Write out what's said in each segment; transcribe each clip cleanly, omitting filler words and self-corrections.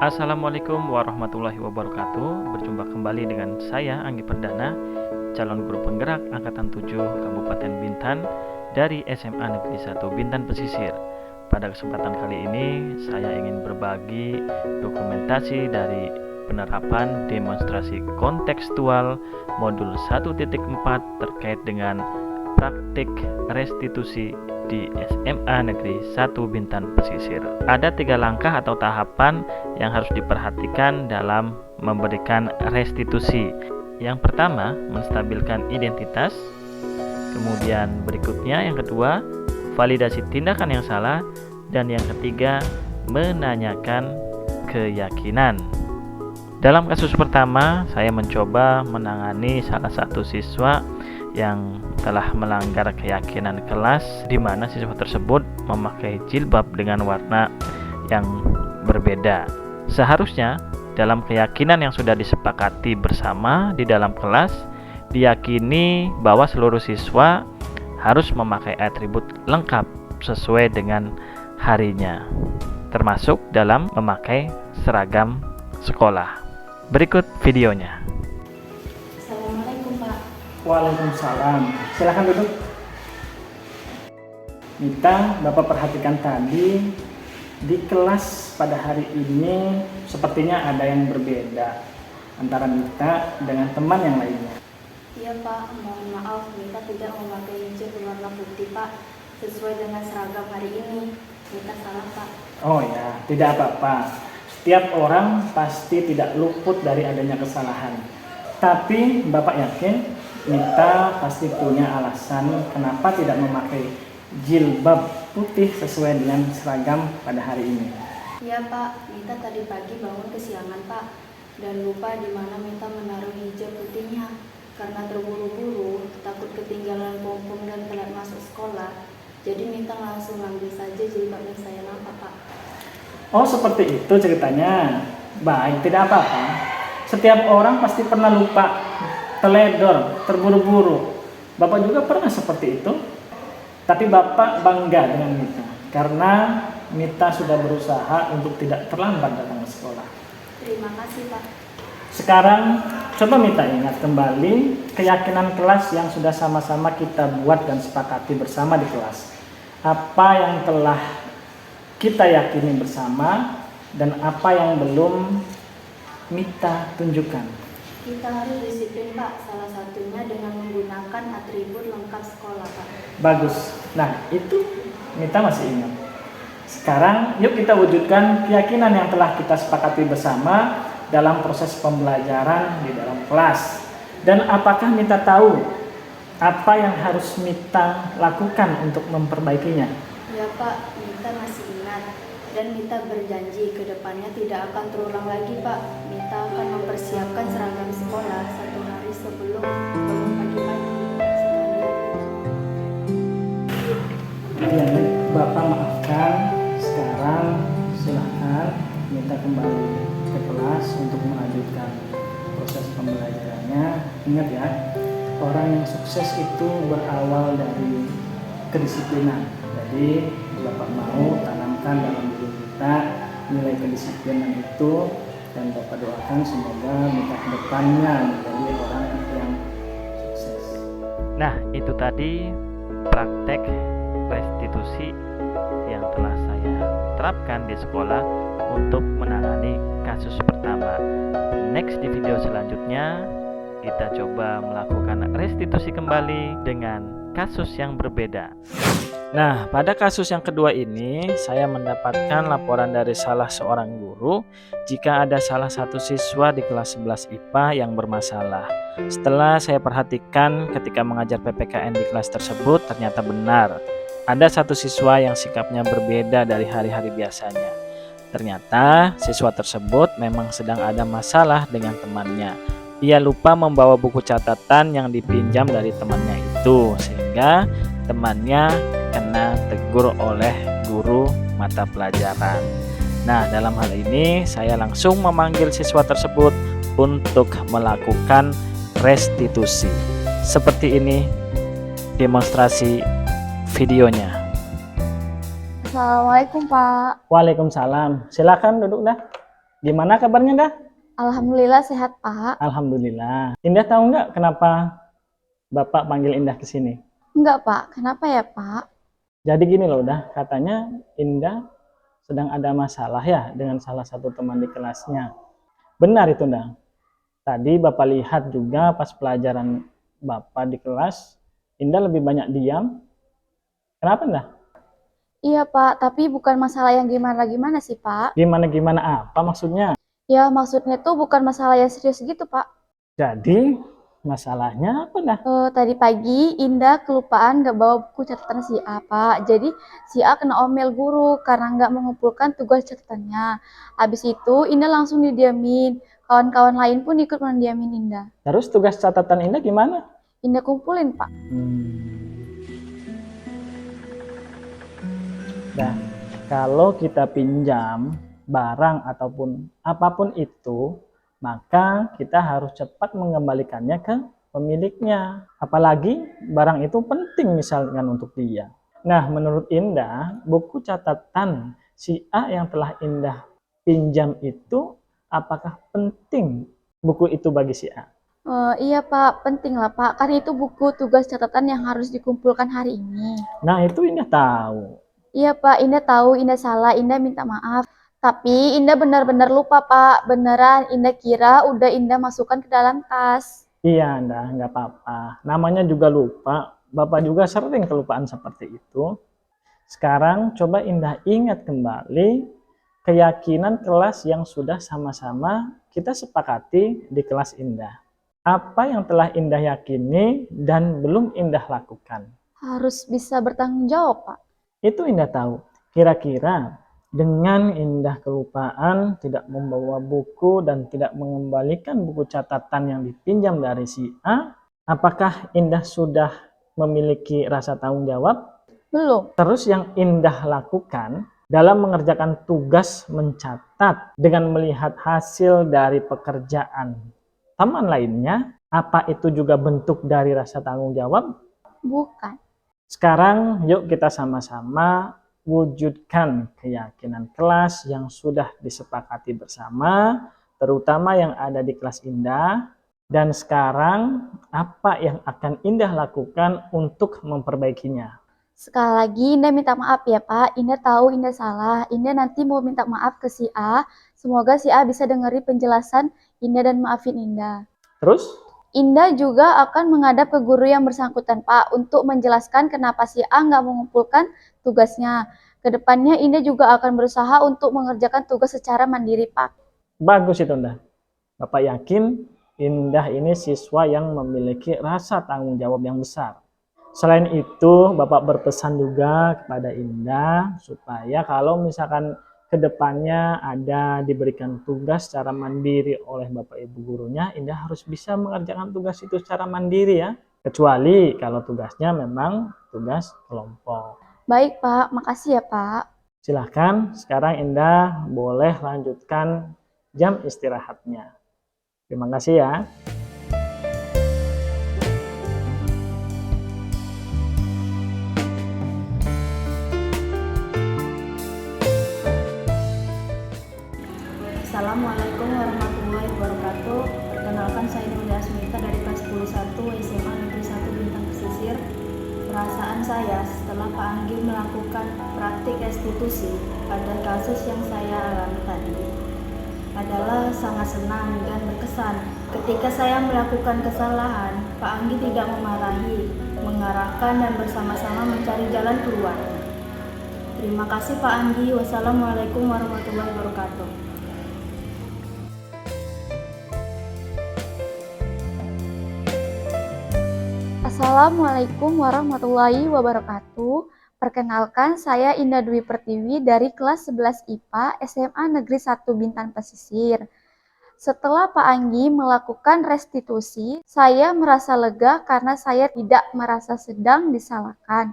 Assalamualaikum warahmatullahi wabarakatuh. Berjumpa kembali dengan saya Anggi Perdana, calon guru penggerak angkatan 7 Kabupaten Bintan dari SMA Negeri 1 Bintan Pesisir. Pada kesempatan kali ini saya ingin berbagi dokumentasi dari penerapan demonstrasi kontekstual modul 1.4 terkait dengan praktik restitusi di SMA Negeri 1 Bintan Pesisir. Ada 3 langkah atau tahapan yang harus diperhatikan dalam memberikan restitusi. Yang pertama, menstabilkan identitas. Kemudian berikutnya yang kedua, validasi tindakan yang salah. Dan yang ketiga, menanyakan keyakinan. Dalam kasus pertama, saya mencoba menangani salah satu siswa yang telah melanggar keyakinan kelas, di mana siswa tersebut memakai jilbab dengan warna yang berbeda. Seharusnya dalam keyakinan yang sudah disepakati bersama di dalam kelas, diyakini bahwa seluruh siswa harus memakai atribut lengkap sesuai dengan harinya, termasuk dalam memakai seragam sekolah. Berikut videonya. Waalaikumsalam. Silakan duduk. Mita, Bapak perhatikan tadi di kelas pada hari ini sepertinya ada yang berbeda antara Mita dengan teman yang lainnya. Iya Pak, mohon maaf Mita tidak memakai hijab berwarna putih Pak, sesuai dengan seragam hari ini. Mita salah Pak. Oh ya, tidak apa-apa. Setiap orang pasti tidak luput dari adanya kesalahan. Tapi Bapak yakin Mita pasti punya alasan kenapa tidak memakai jilbab putih sesuai dengan seragam pada hari ini. Iya Pak, Mita tadi pagi bangun kesiangan Pak, dan lupa di mana Mita menaruh hijab putihnya. Karena terburu-buru, takut ketinggalan pom-pom dan telat masuk sekolah, jadi Mita langsung ambil saja jilbab yang saya nampak Pak. Oh seperti itu ceritanya. Baik, tidak apa-apa. Setiap orang pasti pernah lupa, teledor, terburu-buru. Bapak juga pernah seperti itu. Tapi Bapak bangga dengan Mita karena Mita sudah berusaha untuk tidak terlambat datang ke sekolah. Terima kasih Pak. Sekarang coba Mita ingat kembali keyakinan kelas yang sudah sama-sama kita buat dan sepakati bersama di kelas. Apa yang telah kita yakini bersama dan apa yang belum Mita tunjukkan. Kita harus disiplin Pak, salah satunya dengan menggunakan atribut lengkap sekolah Pak. Bagus. Nah itu Mita masih ingat. Sekarang yuk kita wujudkan keyakinan yang telah kita sepakati bersama dalam proses pembelajaran di dalam kelas. Dan apakah Mita tahu apa yang harus Mita lakukan untuk memperbaikinya? Ya Pak, Mita masih ingat. Dan Mita berjanji ke depannya tidak akan terulang lagi Pak. Mita akan mempersiapkan seragam sekolah 1 hari sebelum pagi-pagi sekalian. Ya, Bapak maafkan. Sekarang silahkan Mita kembali ke kelas untuk melanjutkan proses pembelajarannya. Ingat ya, orang yang sukses itu berawal dari kedisiplinan. Jadi Bapak mau tanamkan dalam diri kita nilai kedisiplinan itu, dan Bapak doakan semoga Mita ke depannya menjadi orang yang sukses. Nah, itu tadi praktek restitusi yang telah saya terapkan di sekolah untuk menangani kasus pertama. Next, di video selanjutnya kita coba melakukan restitusi kembali dengan kasus yang berbeda. Nah, pada kasus yang kedua ini saya mendapatkan laporan dari salah seorang guru jika ada salah satu siswa di kelas 11 IPA yang bermasalah. Setelah saya perhatikan ketika mengajar PPKN di kelas tersebut, ternyata benar ada satu siswa yang sikapnya berbeda dari hari-hari biasanya. Ternyata siswa tersebut memang sedang ada masalah dengan temannya. Ia lupa membawa buku catatan yang dipinjam dari temannya itu, sehingga temannya kena tegur oleh guru mata pelajaran. Nah, dalam hal ini saya langsung memanggil siswa tersebut untuk melakukan restitusi. Seperti ini demonstrasi videonya. Assalamualaikum Pak. Waalaikumsalam. Silakan duduk dah. Gimana kabarnya dah? Alhamdulillah sehat, Pak. Alhamdulillah. Indah tahu nggak kenapa Bapak panggil Indah ke sini? Enggak, Pak. Kenapa ya, Pak? Jadi gini loh, dah, katanya Indah sedang ada masalah ya dengan salah satu teman di kelasnya. Benar itu, Dah. Tadi Bapak lihat juga pas pelajaran Bapak di kelas, Indah lebih banyak diam. Kenapa, Dah? Iya, Pak. Tapi bukan masalah yang gimana-gimana sih, Pak. Gimana-gimana apa maksudnya? Ya, maksudnya tuh bukan masalah yang serius gitu, Pak. Jadi, masalahnya apa, Dah? Tadi pagi Indah kelupaan nggak bawa buku catatan si A, Pak. Jadi si A kena omel guru karena nggak mengumpulkan tugas catatannya. Habis itu Indah langsung didiamin. Kawan-kawan lain pun ikut mendiamin Indah. Terus tugas catatan Indah gimana? Indah kumpulin, Pak. Nah, kalau kita pinjam barang ataupun apapun itu, maka kita harus cepat mengembalikannya ke pemiliknya. Apalagi barang itu penting misalkan untuk dia. Nah, menurut Indah, buku catatan si A yang telah Indah pinjam itu apakah penting buku itu bagi si A? Iya, Pak, penting lah, Pak. Karena itu buku tugas catatan yang harus dikumpulkan hari ini. Nah, itu Indah tahu. Iya, Pak, Indah tahu Indah salah, Indah minta maaf. Tapi Indah benar-benar lupa, Pak. Beneran Indah kira udah Indah masukkan ke dalam tas. Iya, Indah, nggak apa-apa. Namanya juga lupa. Bapak juga sering kelupaan seperti itu. Sekarang coba Indah ingat kembali keyakinan kelas yang sudah sama-sama kita sepakati di kelas Indah. Apa yang telah Indah yakini dan belum Indah lakukan? Harus bisa bertanggung jawab, Pak. Itu Indah tahu. Kira-kira dengan Indah kelupaan, tidak membawa buku dan tidak mengembalikan buku catatan yang dipinjam dari si A, apakah Indah sudah memiliki rasa tanggung jawab? Belum. Terus yang Indah lakukan dalam mengerjakan tugas mencatat dengan melihat hasil dari pekerjaan teman lainnya, apa itu juga bentuk dari rasa tanggung jawab? Bukan. Sekarang yuk kita sama-sama wujudkan keyakinan kelas yang sudah disepakati bersama, terutama yang ada di kelas Indah. Dan sekarang apa yang akan Indah lakukan untuk memperbaikinya? Sekali lagi Indah minta maaf ya, Pak. Indah tahu Indah salah. Indah nanti mau minta maaf ke si A. Semoga si A bisa dengerin penjelasan Indah dan maafin Indah. Terus? Indah juga akan menghadap ke guru yang bersangkutan, Pak, untuk menjelaskan kenapa si A nggak mengumpulkan tugasnya. Kedepannya Indah juga akan berusaha untuk mengerjakan tugas secara mandiri, Pak. Bagus itu, Indah. Bapak yakin Indah ini siswa yang memiliki rasa tanggung jawab yang besar. Selain itu, Bapak berpesan juga kepada Indah supaya kalau misalkan kedepannya ada diberikan tugas secara mandiri oleh Bapak Ibu gurunya, Indah harus bisa mengerjakan tugas itu secara mandiri ya. Kecuali kalau tugasnya memang tugas kelompok. Baik, Pak. Makasih ya, Pak. Silahkan, sekarang Indah boleh lanjutkan jam istirahatnya. Terima kasih ya. Assalamualaikum warahmatullahi wabarakatuh. Perkenalkan saya Nurul Asmita dari kelas 10 SMA Negeri 1 Bintang Pesisir. Perasaan saya setelah Pak Anggi melakukan praktik restitusi pada kasus yang saya alami tadi adalah sangat senang dan berkesan. Ketika saya melakukan kesalahan, Pak Anggi tidak memarahi, mengarahkan dan bersama-sama mencari jalan keluar. Terima kasih Pak Anggi. Wassalamualaikum warahmatullahi wabarakatuh. Assalamualaikum warahmatullahi wabarakatuh. Perkenalkan, saya Indah Dwi Pertiwi dari kelas 11 IPA SMA Negeri 1 Bintan Pesisir. Setelah Pak Anggi melakukan restitusi, saya merasa lega karena saya tidak merasa sedang disalahkan.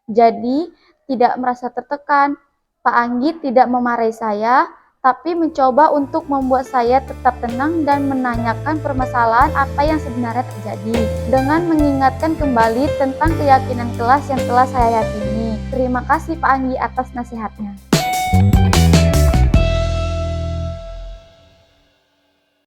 Jadi, tidak merasa tertekan. Pak Anggi tidak memarahi saya, tapi mencoba untuk membuat saya tetap tenang dan menanyakan permasalahan apa yang sebenarnya terjadi, dengan mengingatkan kembali tentang keyakinan kelas yang telah saya yakini. Terima kasih Pak Anggi atas nasihatnya.